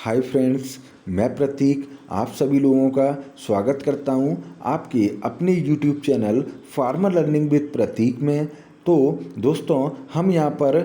Hi friends, मैं प्रतीक आप सभी लोगों का स्वागत करता हूं आपके अपने YouTube channel farmer learning with Prateek में। तो दोस्तों, हम यहां पर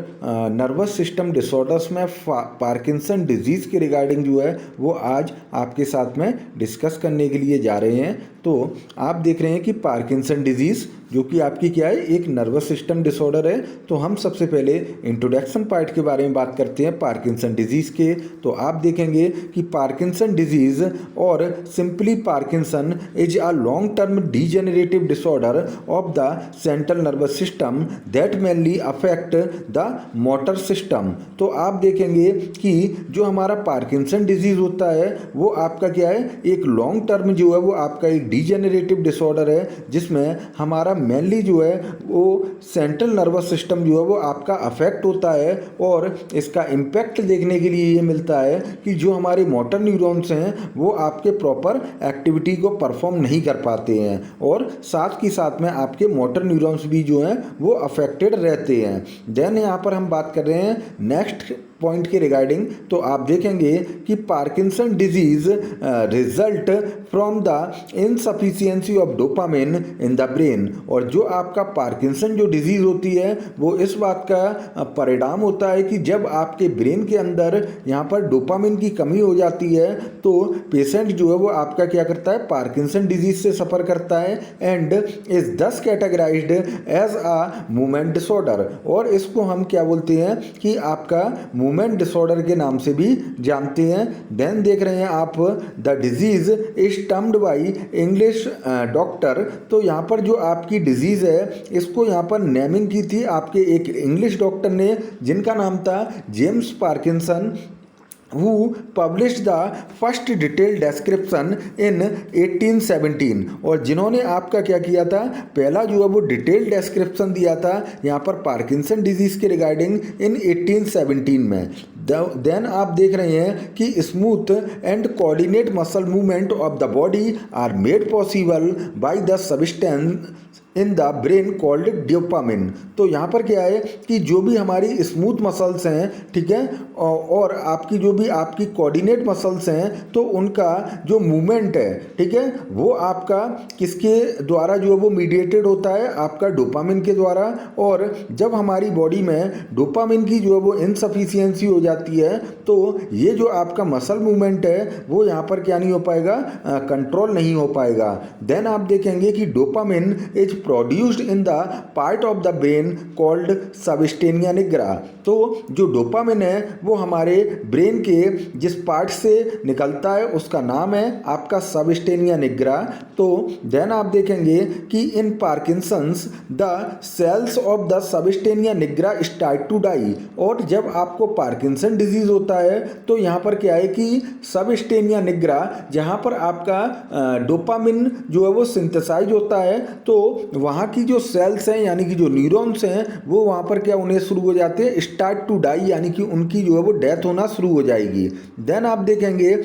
नर्वस सिस्टम डिसऑर्डर्स में पार्किंसन डिजीज़ के रिगार्डिंग जो है वो आज आपके साथ में डिस्कस करने के लिए जा रहे हैं। तो आप देख रहे हैं कि पार्किंसन डिजीज़ जो कि आपकी क्या है, एक नर्वस सिस्टम डिसऑर्डर है। तो हम सबसे पहले इंट्रोडक्शन पार्ट के बारे में बात करते हैं पार्किंसन डिजीज़ के। तो आप देखेंगे कि पार्किंसन डिजीज़ और simply Parkinson is a long term degenerative disorder of the central nervous system that mainly affect the motor system. तो आप देखेंगे कि जो हमारा पार्किंसन डिजीज़ होता है वो आपका क्या है, एक लॉन्ग टर्म जो है वो आपका एक डीजेनरेटिव डिसऑर्डर है, जिसमें हमारा मेनली जो है वो सेंट्रल नर्वस सिस्टम जो है वो आपका अफेक्ट होता है। और इसका इम्पैक्ट देखने के लिए ये मिलता है कि जो हमारे मोटर न्यूरॉन्स हैं वो आपके प्रॉपर एक्टिविटी को परफॉर्म नहीं कर पाते हैं, और साथ ही साथ में आपके मोटर न्यूरॉन्स भी जो हैं वो अफेक्टेड रहते हैं। देन यहाँ पर हम बात कर रहे हैं नेक्स्ट पॉइंट के रिगार्डिंग। तो आप देखेंगे कि Parkinson disease result from the insufficiency of dopamine in the brain. और जो आपका पार्किंसन जो डिजीज़ होती है वो इस बात का परिणाम होता है कि जब आपके ब्रेन के अंदर यहाँ पर डोपामिन की कमी हो जाती है तो पेशेंट जो है वो आपका क्या करता है, पार्किंसन डिजीज से सफ़र करता है and is thus categorized as a movement disorder. और इसको हम क्या बोलते हैं कि आपका मूवमेंट डिसऑर्डर के नाम से भी जानते हैं। देन देख रहे हैं आप the disease is termed by English doctor. तो यहाँ पर जो आपकी डिजीज़ है इसको यहाँ पर नेमिंग की थी आपके एक इंग्लिश डॉक्टर ने, जिनका नाम था James Parkinson, who published the first detailed description in 1817। और जिन्होंने आपका क्या किया था, पहला जो है वो डिटेल डिस्क्रिप्शन दिया था यहाँ पर पार्किंसन डिजीज़ के रिगार्डिंग इन 1817 में। देन आप देख रहे हैं कि smooth and coordinate muscle movement of the body are made possible by the substance in the brain called dopamine. तो यहाँ पर क्या है कि जो भी हमारी स्मूथ मसल्स हैं, ठीक है, और आपकी जो भी आपकी कोऑर्डिनेट मसल्स हैं, तो उनका जो मूवमेंट है, ठीक है, वो आपका किसके द्वारा जो है वो मीडिएटेड होता है, आपका डोपामिन के द्वारा। और जब हमारी बॉडी में डोपामिन की जो है वो इनसफिशियंसी हो जाती है तो ये जो आपका मसल मूवमेंट है वो यहाँ पर क्या नहीं हो पाएगा, कंट्रोल नहीं हो पाएगा। देन आप देखेंगे कि dopamine is produced in the part of the brain called substantia nigra. तो जो डोपामिन है वो हमारे ब्रेन के जिस पार्ट से निकलता है उसका नाम है आपका सबस्टेनिया निग्रा। तो देन आप देखेंगे कि in Parkinson's the cells of the substantia nigra start to die. और जब आपको पार्किंसन डिजीज होता है तो यहाँ पर क्या है कि सबस्टेनिया निग्रा, जहाँ पर आपका डोपामिन जो है वो सिंथेसाइज होता है, तो वहाँ की जो सेल्स हैं यानी कि जो न्यूरॉन्स हैं वो वहाँ पर क्या होने शुरू हो जाते हैं, स्टार्ट टू डाई, यानी कि उनकी जो है वो डेथ होना शुरू हो जाएगी। देन आप देखेंगे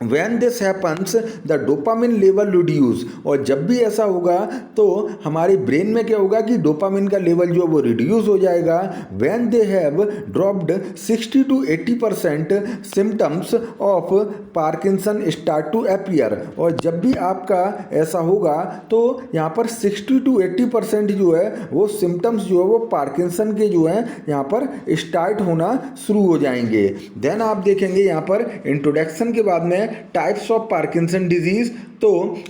When this happens, the dopamine level reduce। और जब भी ऐसा होगा तो हमारे ब्रेन में क्या होगा कि डोपामिन का लेवल जो वो रिड्यूस हो जाएगा। When they have dropped 60 to 80% symptoms of Parkinson start to appear। और जब भी आपका ऐसा होगा तो यहाँ पर 60 to 80% जो है वो सिम्टम्स जो है वो पार्किंसन के जो हैं यहाँ पर स्टार्ट होना शुरू हो जाएंगे। देन आप देखेंगे यहाँ पर इंट्रोडक्शन के बाद में टाइप्स ऑफ पार्किंसन डिजीज। तो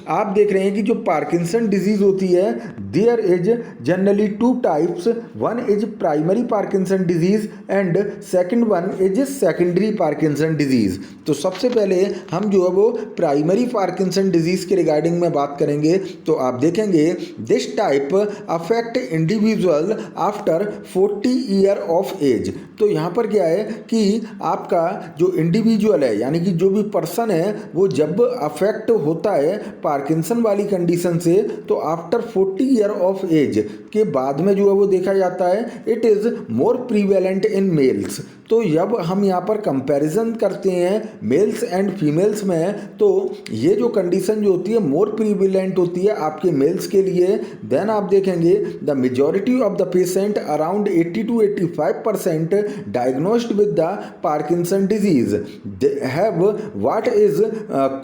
आप देख रहे हैं कि जो पार्किंसन डिजीज होती है there is generally two types, one is primary Parkinson disease and second one is secondary Parkinson disease. तो सबसे पहले हम जो है वो प्राइमरी पार्किंसन डिजीज के रिगार्डिंग में बात करेंगे। तो आप देखेंगे this type affect individual after 40 year of age. तो यहाँ पर क्या है कि आपका जो इंडिविजुअल है यानी कि जो भी पर्सन है वो जब अफेक्ट होता है पार्किंसन वाली कंडीशन से तो आफ्टर 40 ईयर ऑफ एज। के बाद में जो है वो देखा जाता है it is more prevalent in males. तो जब हम यहाँ पर कंपैरिजन करते हैं मेल्स एंड फीमेल्स में, तो ये जो कंडीशन जो होती है मोर प्रीवेलेंट होती है आपके मेल्स के लिए। देन आप देखेंगे the majority of the patient around 80 to 85% diagnosed with the Parkinson disease have what is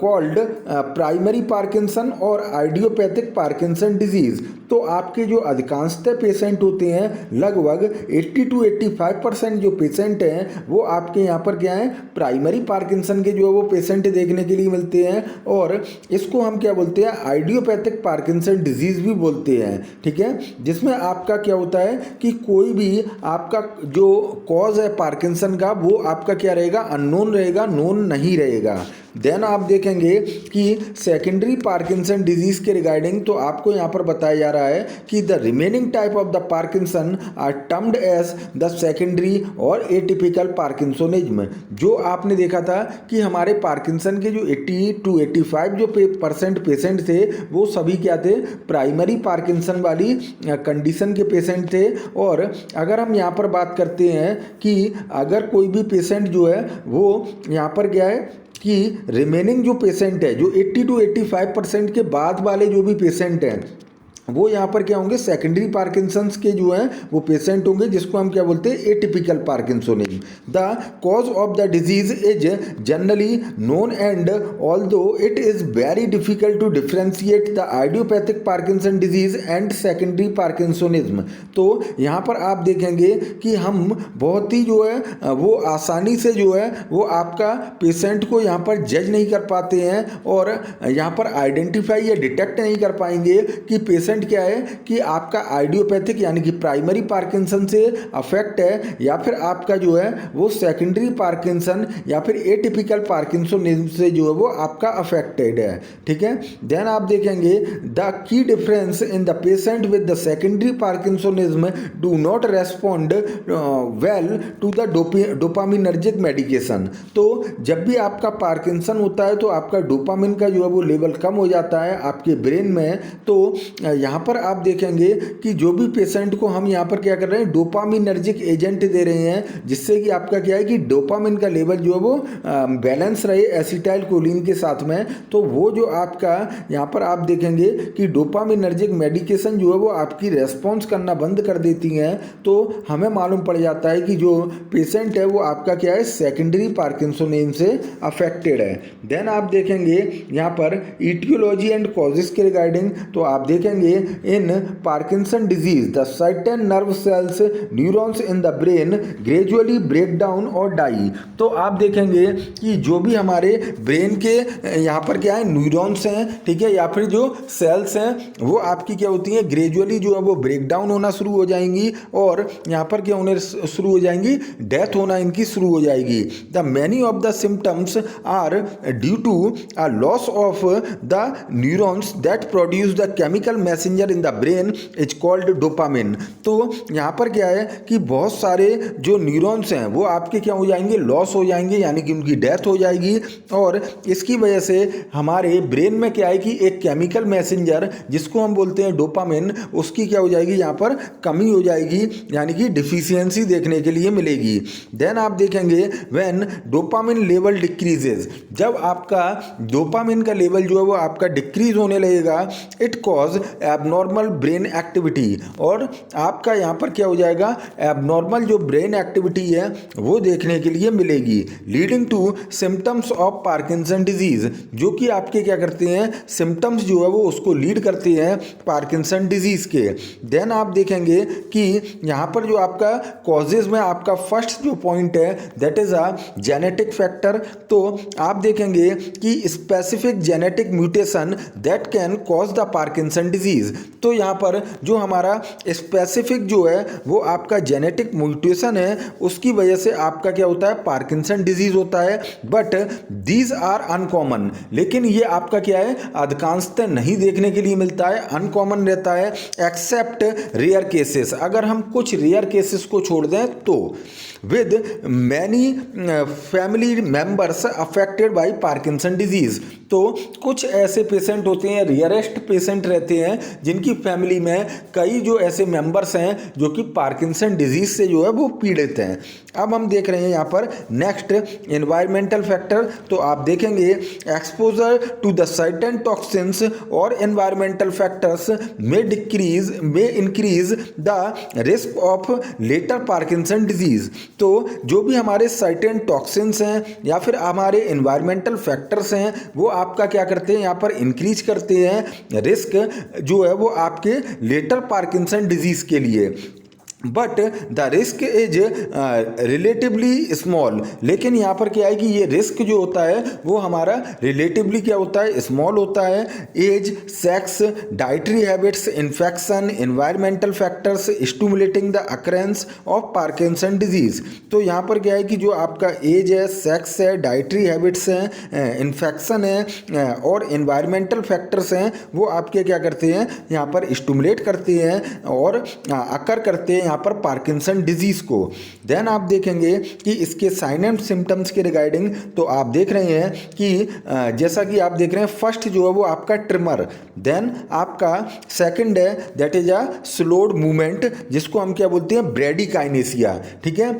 called primary Parkinson और आइडियोपैथिक पार्किंसन डिजीज। तो आपके जो अधिकांशतः पेशेंट होते हैं लगभग 80 to 85% जो पेशेंट हैं वो आपके यहाँ पर क्या है प्राइमरी पार्किंसन के जो है वो पेशेंट देखने के लिए मिलते हैं, और इसको हम क्या बोलते हैं आइडियोपैथिक पार्किंसन डिजीज भी बोलते हैं। ठीक है, जिसमें आपका क्या होता है कि कोई भी आपका जो कॉज है पार्किंसन का वो आपका क्या रहेगा अननोन रहेगा, नोन नहीं रहेगा। देन आप देखेंगे कि सेकेंडरी पार्किंसन डिजीज के रिगार्डिंग तो आपको यहाँ पर बताया जा रहा है कि the remaining type of the Parkinson are termed as the secondary और एटिपिकल पार्किंसोनिज्म। जो आपने देखा था कि हमारे पार्किंसन के जो 80 to 85 जो % पेशेंट थे वो सभी क्या थे प्राइमरी पार्किंसन वाली कंडीशन के पेशेंट थे। और अगर हम यहाँ पर बात करते हैं कि अगर कोई भी पेशेंट जो है वो यहाँ पर क्या है कि रिमेनिंग जो पेशेंट है जो 80 to 85% के बाद वाले जो भी पेशेंट हैं वो यहाँ पर क्या होंगे सेकेंडरी पार्किंसंस के जो हैं वो पेशेंट होंगे, जिसको हम क्या बोलते हैं atypical parkinsonism. The cause of the disease is generally known and although it is very difficult to differentiate the idiopathic Parkinson disease and secondary parkinsonism. तो यहाँ पर आप देखेंगे कि हम बहुत ही जो है वो आसानी से जो है वो आपका पेशेंट को यहाँ पर जज नहीं कर पाते हैं और यहाँ पर आइडेंटिफाई या डिटेक्ट नहीं कर पाएंगे कि पेशेंट क्या है कि आपका आइडियोपैथिक यानी कि प्राइमरी पार्किंसन से अफेक्ट है या फिर आपका जो है वो सेकेंडरी पार्किंसन या फिर एटिपिकल पार्किंसोनिज्म से जो है वो आपका अफेक्टेड है। ठीक है, देन आप देखेंगे the key difference in the patient with the secondary parkinsonism do not respond well to the dopaminergic medication. तो जब भी आपका पार्किंसन होता है तो आपका डोपामिन का जो है वो लेवल कम हो जाता है आपके ब्रेन में। तो यहाँ पर आप देखेंगे कि जो भी पेशेंट को हम यहाँ पर क्या कर रहे हैं डोपामिनर्जिक एजेंट दे रहे हैं, जिससे कि आपका क्या है कि डोपामिन का लेवल जो है वो बैलेंस रहे एसिटाइल कोलिन के साथ में। तो वो जो आपका यहाँ पर आप देखेंगे कि डोपामिनर्जिक मेडिकेशन जो है वो आपकी रेस्पॉन्स करना बंद कर देती हैं, तो हमें मालूम पड़ जाता है कि जो पेशेंट है वो आपका क्या है सेकेंडरी पार्किंसोनिज्म से अफेक्टेड है। देन आप देखेंगे यहाँ पर ईटियोलॉजी एंड कॉजेस के रिगार्डिंग तो आप देखेंगे in Parkinson disease the certain nerve cells neurons in the brain gradually break down और डाई। तो आप देखेंगे कि जो भी हमारे ब्रेन के यहाँ पर क्या है न्यूरॉन्स हैं, ठीक है, या फिर जो सेल्स हैं वो आपकी क्या होती हैं ग्रेजुअली जो है वो ब्रेक डाउन होना शुरू हो जाएंगी और यहाँ पर क्या होने शुरू हो जाएंगी डेथ होना इनकी शुरू हो जाएगी। The many of the symptoms are due to a loss of the neurons that produce the chemical messenger in the brain is called dopamine. तो यहाँ पर क्या है कि बहुत सारे जो न्यूरॉन्स हैं वो आपके क्या हो जाएंगे लॉस हो जाएंगे, यानी कि उनकी डेथ हो जाएगी और इसकी वजह से हमारे ब्रेन में क्या है कि एक केमिकल मैसेंजर जिसको हम बोलते हैं डोपामिन उसकी क्या हो जाएगी यहाँ पर कमी हो जाएगी, यानी कि डिफिशियंसी देखने के लिए मिलेगी। देन आप देखेंगे व्हेन डोपामिन लेवल डिक्रीजेज, जब आपका डोपामिन का लेवल जो है वो आपका डिक्रीज होने लगेगा it cause abnormal brain activity, और आपका यहाँ पर क्या हो जाएगा एबनॉर्मल जो ब्रेन एक्टिविटी है वो देखने के लिए मिलेगी, leading to symptoms of Parkinson disease, जो कि आपके क्या करते हैं सिम्टम्स जो है वो उसको लीड करते हैं पार्किंसन डिजीज के। देन आप देखेंगे कि यहाँ पर जो आपका कॉजेज में आपका फर्स्ट जो पॉइंट है that is a genetic factor. तो आप देखेंगे कि specific genetic mutation that can cause the Parkinson disease. तो यहाँ पर जो हमारा स्पेसिफिक जो है वो आपका जेनेटिक म्यूटेशन है उसकी वजह से आपका क्या होता है पार्किंसन डिजीज होता है। बट दीज आर अनकॉमन, लेकिन ये आपका क्या है अधिकांशतः नहीं देखने के लिए मिलता है, अनकॉमन रहता है एक्सेप्ट रेयर केसेस। अगर हम कुछ रेयर केसेस को छोड़ दें तो with many family members affected by Parkinson disease. तो कुछ ऐसे पेशेंट होते हैं, रियरेस्ट पेशेंट रहते हैं, जिनकी फैमिली में कई जो ऐसे मेंबर्स हैं जो कि पार्किंसन डिजीज़ से जो है वो पीड़ित हैं। अब हम देख रहे हैं यहाँ पर नेक्स्ट एनवायरमेंटल फैक्टर। तो आप देखेंगे exposure to the certain toxins और एनवायरमेंटल फैक्टर्स में increase the risk of later Parkinson disease. तो जो भी हमारे सर्टेन टॉक्सिन्स हैं या फिर हमारे एनवायरमेंटल फैक्टर्स हैं वो आपका क्या करते हैं, यहाँ पर इंक्रीज करते हैं रिस्क जो है वो आपके लेटर पार्किंसन डिजीज के लिए। But the risk is relatively small. लेकिन यहाँ पर क्या है कि ये रिस्क जो होता है वो हमारा रिलेटिवली क्या होता है, स्मॉल होता है। Age, sex, dietary habits, infection, environmental factors stimulating the occurrence of Parkinson disease. तो यहाँ पर क्या है कि जो आपका एज है, सेक्स है, डाइटरी हैबिट्स हैं, इन्फेक्शन है और एनवायरमेंटल फैक्टर्स हैं, वो आपके क्या करते हैं, यहाँ पर स्टिमुलेट करते हैं और अकर करते हैं यहाँ पर पार्किंसन डिजीज को। देन आप देखेंगे कि इसके साइन एंड सिम्टम्स के रिगार्डिंग तो आप देख रहे हैं कि जैसा कि आप देख रहे हैं फर्स्ट जो है वो आपका ट्रिमर, देन आपका सेकंड है that is a slowed movement जिसको हम क्या बोलते हैं, ब्रेडिकाइनेसिया, ठीक है।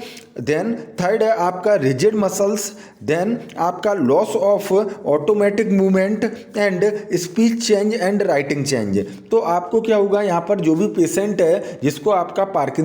देन थर्ड है आपका रिजिड मसल्स, देन आपका loss of automatic movement and speech change and writing change. तो आपको क्या होगा, यहाँ पर जो भी पेशेंट है जिसको आपका पार्किंसंस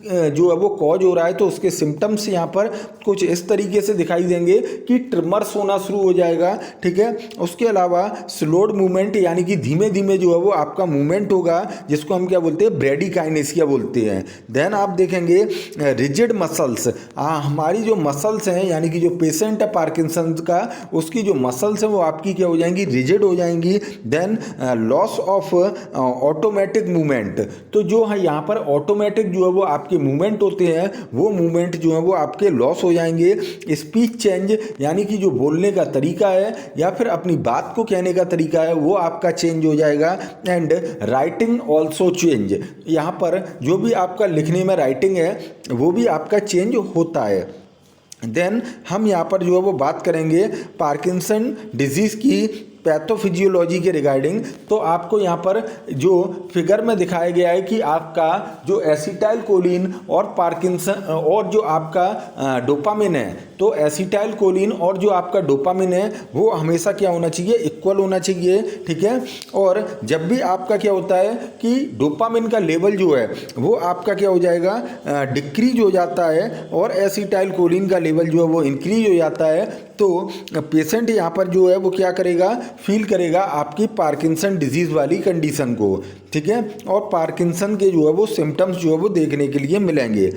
जो है वो कॉज हो रहा है तो उसके सिम्टम्स यहाँ पर कुछ इस तरीके से दिखाई देंगे कि ट्रिमर्स होना शुरू हो जाएगा, ठीक है। उसके अलावा स्लोड मूवमेंट यानी कि धीमे धीमे जो है वो आपका मूवमेंट होगा जिसको हम क्या बोलते हैं, ब्रेडिकाइनेसिया बोलते हैं। देन आप देखेंगे रिजिड मसल्स, हमारी जो मसल्स हैं यानी कि जो पेशेंट है पार्किंसंस का उसकी जो मसल्स हैं वो आपकी क्या हो जाएंगी, रिजिड हो जाएंगी। Then loss of automatic movement, तो जो है यहाँ पर ऑटोमेटिक जो है वो आपके मूवमेंट होते हैं वो मूवमेंट जो है वो आपके लॉस हो जाएंगे। स्पीच चेंज यानी कि जो बोलने का तरीका है या फिर अपनी बात को कहने का तरीका है वो आपका चेंज हो जाएगा। एंड राइटिंग ऑल्सो चेंज, यहाँ पर जो भी आपका लिखने में राइटिंग है वो भी आपका चेंज होता है। देन हम यहाँ पर जो है वो बात करेंगे पार्किंसन डिजीज़ की पैथोफिजियोलॉजी के रिगार्डिंग। तो आपको यहाँ पर जो फिगर में दिखाया गया है कि आपका जो एसिटाइल कोलिन और पार्किंसन और जो आपका डोपामिन है, तो एसिटाइल कोलिन और जो आपका डोपामिन है वो हमेशा क्या होना चाहिए, इक्वल होना चाहिए, ठीक है। और जब भी आपका क्या होता है कि डोपामिन का लेवल जो है वो आपका क्या हो जाएगा, डिक्रीज हो जाता है और एसिटाइल कोलिन का लेवल जो है वो इंक्रीज हो जाता है, तो पेशेंट यहाँ पर जो है वो क्या करेगा, फील करेगा आपकी पार्किंसन डिजीज़ वाली कंडीशन को, ठीक है। और पार्किंसन के जो है वो सिम्टम्स जो है वो देखने के लिए मिलेंगे।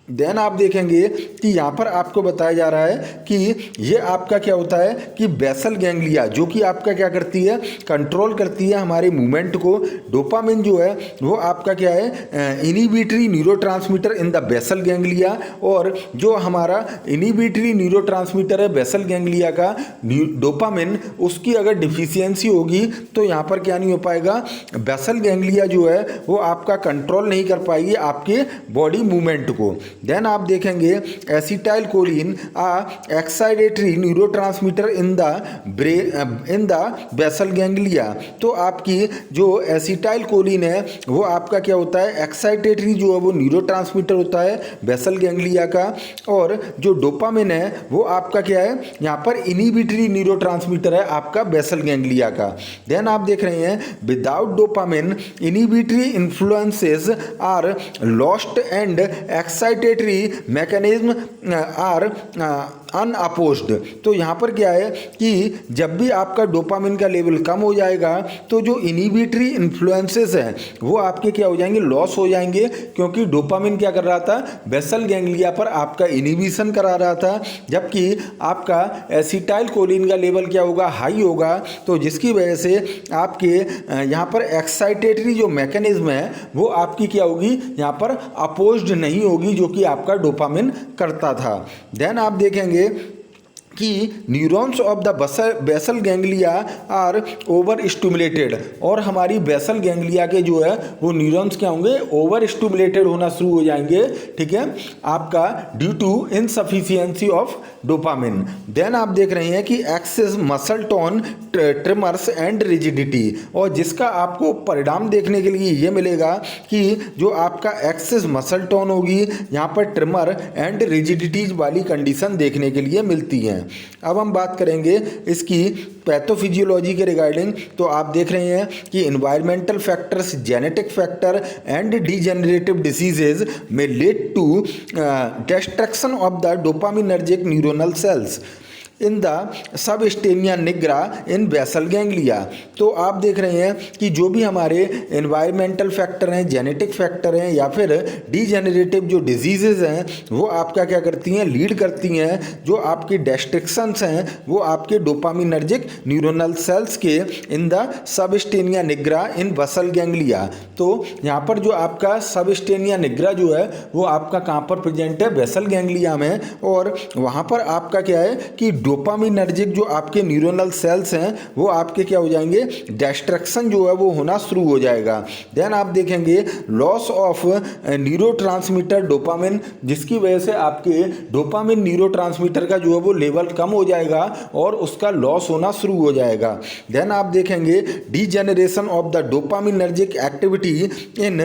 देन आप देखेंगे कि यहाँ पर आपको बताया जा रहा है कि ये आपका क्या होता है कि बेसल गैंग्लिया जो कि आपका क्या करती है, कंट्रोल करती है हमारे मूवमेंट को। डोपामिन जो है वो आपका क्या है, inhibitory neurotransmitter in the basal ganglia. और जो हमारा इनिबिटरी न्यूरोट्रांसमीटर है बेसल गैंग्लिया का, डोपामिन, उसकी अगर डिफिशियंसी होगी तो यहाँ पर क्या नहीं हो पाएगा, बेसल गैंग्लिया जो है वो आपका कंट्रोल नहीं कर पाएगी आपके बॉडी मूवमेंट को। देन आप देखेंगे acetylcholine excitatory neurotransmitter in the basal ganglia. तो आपकी जो एसिटाइल कोलिन है वो आपका क्या होता है, एक्साइटेटरी जो है वो न्यूरोट्रांसमीटर होता है बेसल गैंग्लिया का। और जो डोपामिन है वो आपका क्या है, यहाँ पर इनिबिटरी न्यूरोट्रांसमीटर है आपका बेसल गैंग्लिया का। देन आप देख रहे हैं without dopamine inhibitory influences are lost and excitatory mechanism are unopposed. तो यहाँ पर क्या है कि जब भी आपका डोपामिन का लेवल कम हो जाएगा तो जो इनिबिटरी इन्फ्लुएंसेस हैं वो आपके क्या हो जाएंगे, लॉस हो जाएंगे, क्योंकि डोपामिन क्या कर रहा था, बेसल गैंग्लिया पर आपका इनिबिशन करा रहा था, जबकि आपका एसिटाइल कोलिन का लेवल क्या होगा, हाई होगा। तो जिसकी वजह से आपके यहाँ पर एक्साइटेटरी जो मैकेनिज्म है वो आपकी क्या होगी, यहाँ पर अपोज्ड नहीं होगी जो कि आपका डोपामिन करता था। देन आप देखेंगे कि neurons of the basal ganglia are over stimulated, और हमारी बेसल गैंग्लिया के जो है वो न्यूरॉन्स क्या होंगे, ओवर स्टिमुलेटेड होना शुरू हो जाएंगे, ठीक है, आपका due to insufficiency of dopamine. Then आप देख रहे हैं कि excess muscle tone tremors and rigidity, और जिसका आपको परिणाम देखने के लिए ये मिलेगा कि जो आपका एक्सेस मसल टोन होगी, यहाँ पर ट्रिमर एंड रिजिडिटीज वाली कंडीशन देखने के लिए मिलती हैं। अब हम बात करेंगे इसकी पैथोफिजियोलॉजी के रिगार्डिंग। तो आप देख रहे हैं कि environmental factors, genetic factor and degenerative diseases में lead to destruction of the dopaminergic neuronal cells in the substantia nigra in basal ganglia. तो आप देख रहे हैं कि जो भी हमारे एनवायरमेंटल फैक्टर हैं, जेनेटिक फैक्टर हैं, या फिर डीजेनरेटिव जो डिजीजेज हैं, वो आपका क्या करती हैं, लीड करती हैं, जो आपकी डिस्ट्रक्शंस हैं वो आपके डोपामिनर्जिक न्यूरोनल सेल्स के in the substantia nigra in basal ganglia. तो यहाँ पर जो आपका सबस्टेनिया निग्रा जो है वो आपका कहाँ पर प्रेजेंट है, बेसल गैंग्लिया में, और वहाँ पर आपका क्या है कि डोपामिनर्जिक जो आपके न्यूरोनल सेल्स हैं वो आपके क्या हो जाएंगे, डिस्ट्रक्शन जो है वो होना शुरू हो जाएगा। देन आप देखेंगे लॉस ऑफ न्यूरोट्रांसमीटर डोपामिन, जिसकी वजह से आपके डोपामिन न्यूरोट्रांसमीटर का जो है वो लेवल कम हो जाएगा और उसका लॉस होना शुरू हो जाएगा। देन आप देखेंगे degeneration of the dopaminergic activity in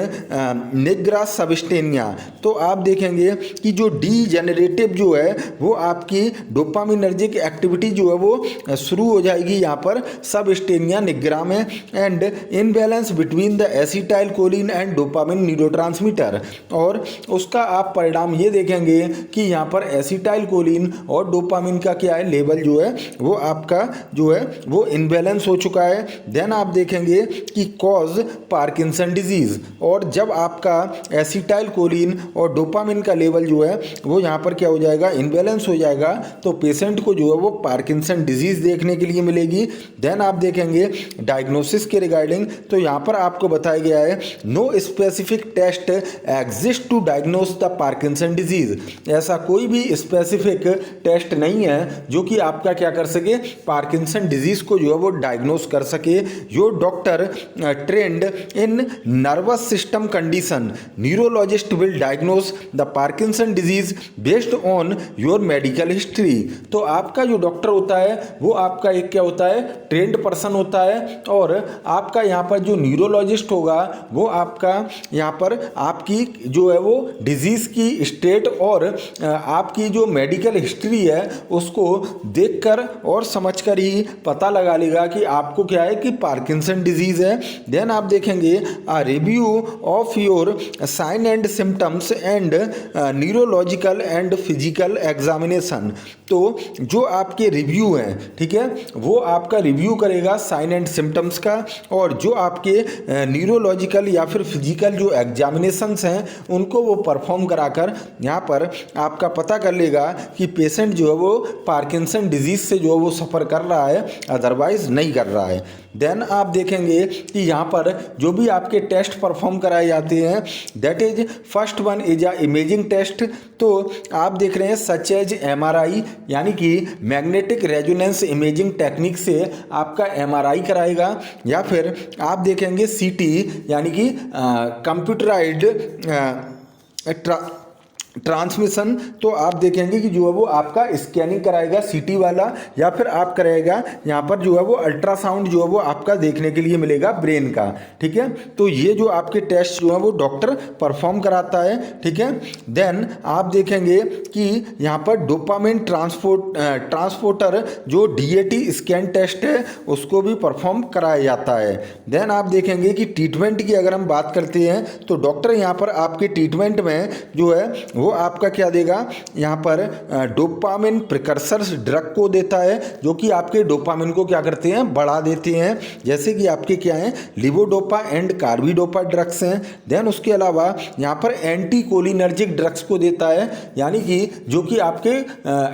nigra substantia. तो आप देखेंगे कि जो डीजेनरेटिव जो है वो आपकी डोपामिनर्जिक एक्टिविटी जो है वो शुरू हो जाएगी यहाँ पर सबस्टेनिया निग्रा में, and imbalance between the acetyl choline and dopamine neurotransmitter, और उसका आप परिणाम ये देखेंगे कि यहाँ पर एसिटाइल कोलिन और डोपामिन का क्या है, लेवल जो है वो आपका जो है वो इनबैलेंस हो चुका है। देन आप देखेंगे कि कॉज पार्किंसन डिजीज, और जब आपका एसिटाइल कोलिन और डोपामिन का लेवल जो है वो यहाँ पर क्या हो जाएगा, इनबैलेंस हो जाएगा, तो पेशेंट को जो है वो पार्किंसन डिजीज देखने के लिए मिलेगी। देन आप देखेंगे डायग्नोसिस के रिगार्डिंग। तो यहाँ पर आपको बताया गया है no specific test exist to diagnose the Parkinson disease. ऐसा कोई भी स्पेसिफिक टेस्ट नहीं है जो कि आपका क्या कर सके, पार्किंसन डिजीज को जो है वो डायग्नोस कर सके। Your doctor trend in nervous system condition, neurologist will diagnose the Parkinson disease based on your medical history. तो आपका जो डॉक्टर होता है वो आपका एक क्या होता है, ट्रेंड पर्सन होता है, और आपका यहाँ पर जो न्यूरोलॉजिस्ट होगा वो आपका यहाँ पर आपकी जो है वो डिजीज़ की स्टेट और आपकी जो मेडिकल हिस्ट्री है उसको देखकर और समझकर ही पता लगा लेगा कि आपको क्या है कि पार्किंसन डिजीज़ है। देन आप देखेंगे a review of your sign and symptoms and neurological and physical examination. तो जो आपके रिव्यू हैं, ठीक है, वो आपका रिव्यू करेगा साइन एंड सिम्टम्स का, और जो आपके न्यूरोलॉजिकल या फिर फिजिकल जो एग्जामिनेशंस हैं उनको वो परफॉर्म कराकर यहाँ पर आपका पता कर लेगा कि पेशेंट जो है वो पार्किंसन डिजीज़ से जो है वो सफ़र कर रहा है, अदरवाइज नहीं कर रहा है। देन आप देखेंगे कि यहाँ पर जो भी आपके टेस्ट परफॉर्म कराए जाते हैं, that is first one is a imaging test. तो आप देख रहे हैं सच एज MRI, यानी कि मैग्नेटिक रेजोनेंस इमेजिंग टेक्निक से आपका MRI कराएगा, या फिर आप देखेंगे CT यानी कि कंप्यूटराइज्ड ट्रांसमिशन। तो आप देखेंगे कि जो है वो आपका स्कैनिंग कराएगा CT वाला, या फिर आप कराएगा यहाँ पर जो है वो अल्ट्रासाउंड जो है वो आपका देखने के लिए मिलेगा ब्रेन का, ठीक है। तो ये जो आपके टेस्ट जो है वो डॉक्टर परफॉर्म कराता है, ठीक है। देन आप देखेंगे कि यहाँ पर डोपामिन ट्रांसपोर्टर जो DAT स्कैन टेस्ट है उसको भी परफॉर्म कराया जाता है। देन आप देखेंगे कि ट्रीटमेंट की अगर हम बात करते हैं तो डॉक्टर यहाँ पर आपके ट्रीटमेंट में जो है वो आपका क्या देगा, यहाँ पर डोपामिन प्रिकर्सर्स ड्रग को देता है जो कि आपके डोपामिन को क्या करते हैं, बढ़ा देते हैं, जैसे कि आपके क्या हैं, लिवोडोपा एंड कार्बिडोपा ड्रग्स हैं। देन उसके अलावा यहाँ पर एंटी कोलिनर्जिक ड्रग्स को देता है, यानी कि जो कि आपके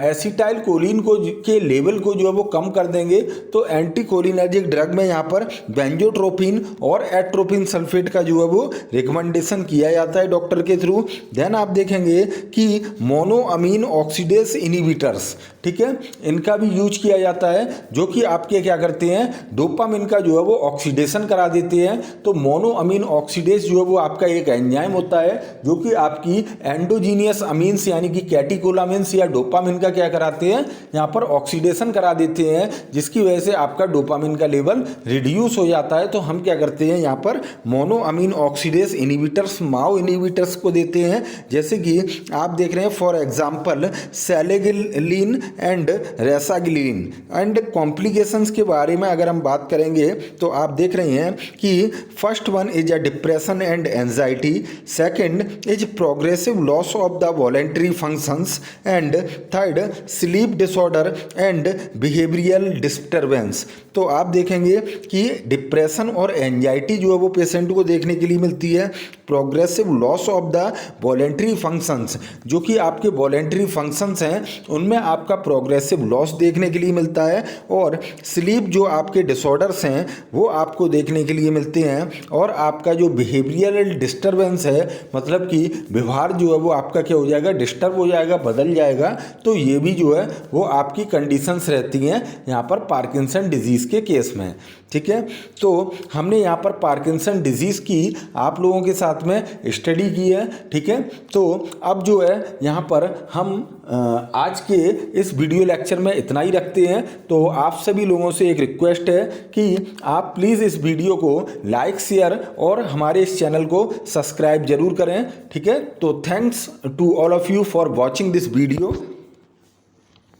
एसिटाइल कोलिन को के लेवल को जो है वो कम कर देंगे। तो एंटी कोलिनर्जिक ड्रग में यहाँ पर बेंजोट्रोपिन और एट्रोपिन सल्फेट का जो है वो रिकमेंडेशन किया जाता है डॉक्टर के थ्रू। देन आप देखेंगे कि मोनोअमीन ऑक्सीडेज इनहिबिटर्स, ठीक है, इनका भी यूज किया जाता है, जो कि आपके क्या करते हैं, डोपामिन का जो है वो ऑक्सीडेशन करा देते हैं। तो मोनोअमीन ऑक्सीडेज जो है वो आपका एक एंजाइम होता है जो कि आपकी एंडोजीनियस अमीन्स यानी कि कैटेकोलामिन्स या डोपामिन का क्या कराते हैं, यहाँ पर ऑक्सीडेशन करा देते हैं, जिसकी वजह से आपका डोपामिन का लेवल रिड्यूस हो जाता है। तो हम क्या करते हैं, यहाँ पर monoamine oxidase inhibitors, MAO inhibitors को देते हैं। जैसे कि आप देख रहे हैं for example selegiline and rasagiline. And complications के बारे में अगर हम बात करेंगे तो आप देख रहे हैं कि first one is a depression and anxiety, second is progressive loss of the voluntary functions, and third sleep disorder and behavioural disturbance. तो आप देखेंगे कि डिप्रेशन और एंजाइटी जो है वो पेशेंट को देखने के लिए मिलती है। Progressive loss of the voluntary functions, जो कि आपके वॉलेंटरी फंक्शंस हैं उनमें आपका प्रोग्रेसिव लॉस देखने के लिए मिलता है। और स्लीप जो आपके डिसऑर्डर्स हैं वो आपको देखने के लिए मिलते हैं। और आपका जो बिहेवियरल डिस्टर्बेंस है, मतलब कि व्यवहार जो है वो आपका क्या हो जाएगा, डिस्टर्ब हो जाएगा, बदल जाएगा। तो ये भी जो है वो आपकी कंडीशंस रहती हैं यहाँ पर पार्किंसन डिजीज़ के केस में। ठीक है, तो हमने यहाँ पर पार्किंसन डिजीज़ की आप लोगों के साथ में स्टडी की है। ठीक है, तो अब जो है यहाँ पर हम आज के इस वीडियो लेक्चर में इतना ही रखते हैं। तो आप सभी लोगों से एक रिक्वेस्ट है कि आप प्लीज़ इस वीडियो को लाइक, शेयर और हमारे इस चैनल को सब्सक्राइब जरूर करें। ठीक है, तो thanks to all of you for watching this video.